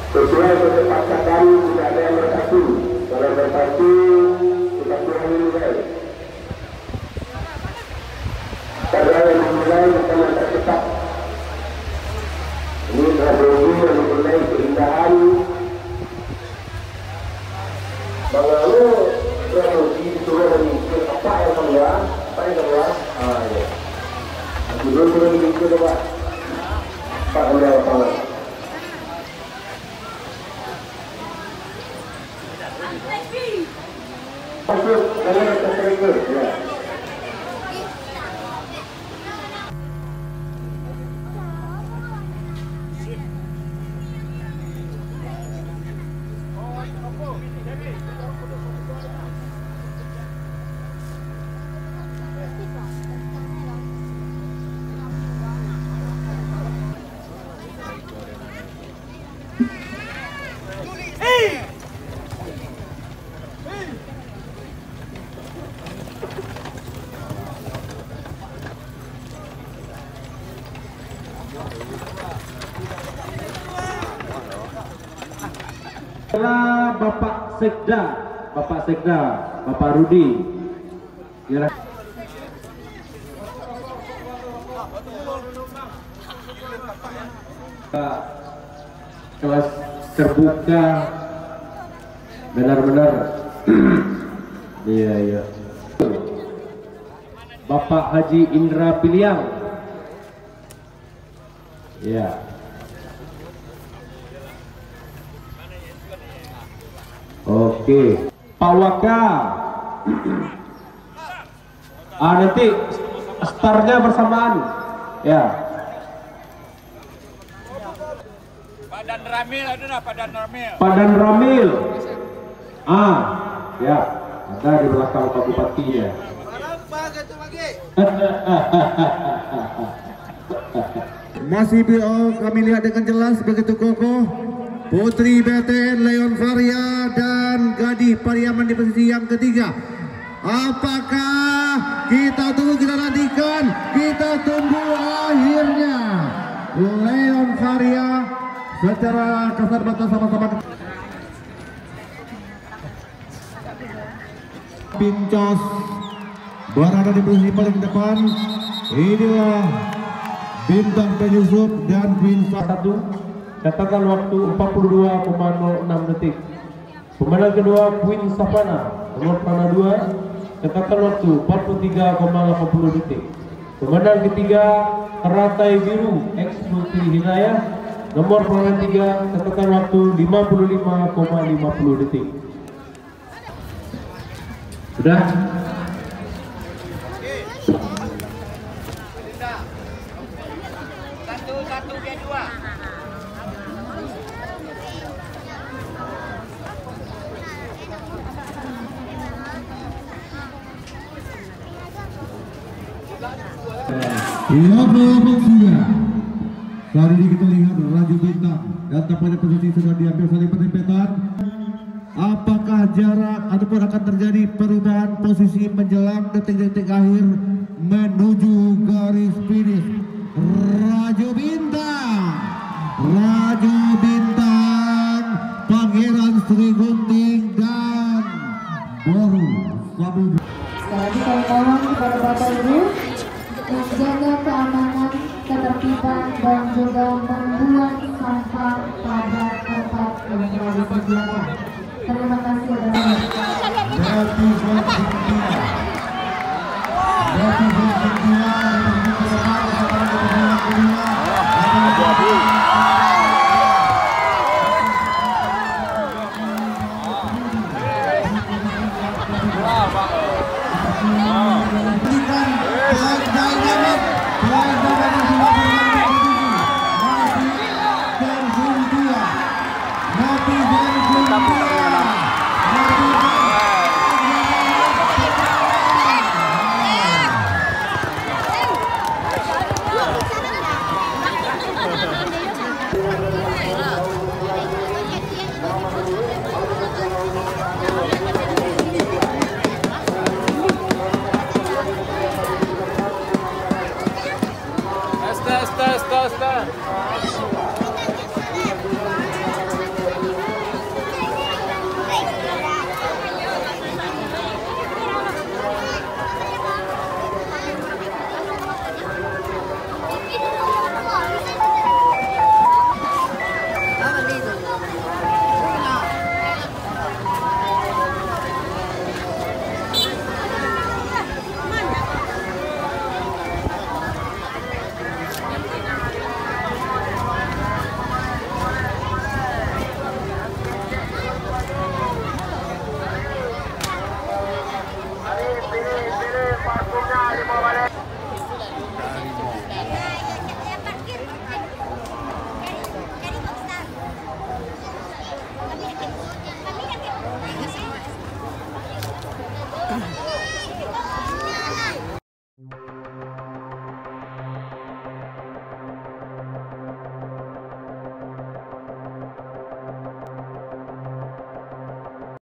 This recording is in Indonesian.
Sesuai kesepakatan tidak ada yang bersatu. Kalau bersatu kita kurangi nilai. Karena yang memulai akan mempercepat. Ini strategi yang memulai keindahan. Mengalu strategi disuruh memikir apa yang keluar, apa yang keluar. Ya. Dulu suruh memikir coba. Pak keluar apa? Masuk dalam terkena ya. Bapak Sekda, Bapak Rudi. Kelas terbuka benar-benar. Iya. Bapak Haji Indra Piliang. Ya. Oke, Pak Waka. Nanti startnya bersamaan. Ya. Padan Ramil ada nggak Padan Ramil? Padan Ramil. Ya. Ada di belakang Pak Bupatinya. Masih kami lihat dengan jelas begitu kokoh. Putri BTN Leon Varia dan Gadih Pariaman di posisi yang ketiga. Apakah kita tunggu, kita nantikan, kita tunggu akhirnya Leon Varia secara kasar mata sama-sama Pincos berada di posisi paling depan. Inilah Bintang Penyusup dan Queen 1. Catatan waktu 42,06 detik. Pemenang kedua Queen Savana nomor panah 2, catatan waktu 43,80 detik. Pemenang ketiga Teratai Biru X Multi Hinayah nomor panah 3, catatan waktu 55,50 detik. Sudah? Satu dia dua. Iya, sudah. Saat ini kita lihat Raju Bintang dan tampaknya posisi sudah diambil saling penimpetan. Apakah jarak ataupun akan terjadi perubahan posisi menjelang detik-detik akhir menuju garis finish? Raju Bintang, Pangeran Sri Gunting dan Boru Samudra. Sekali lagi kami mohon kepada Bapak Ibu menjaga keamanan, ketertiban dan juga membuang sampah pada tempat yang telah disediakan. Terima kasih.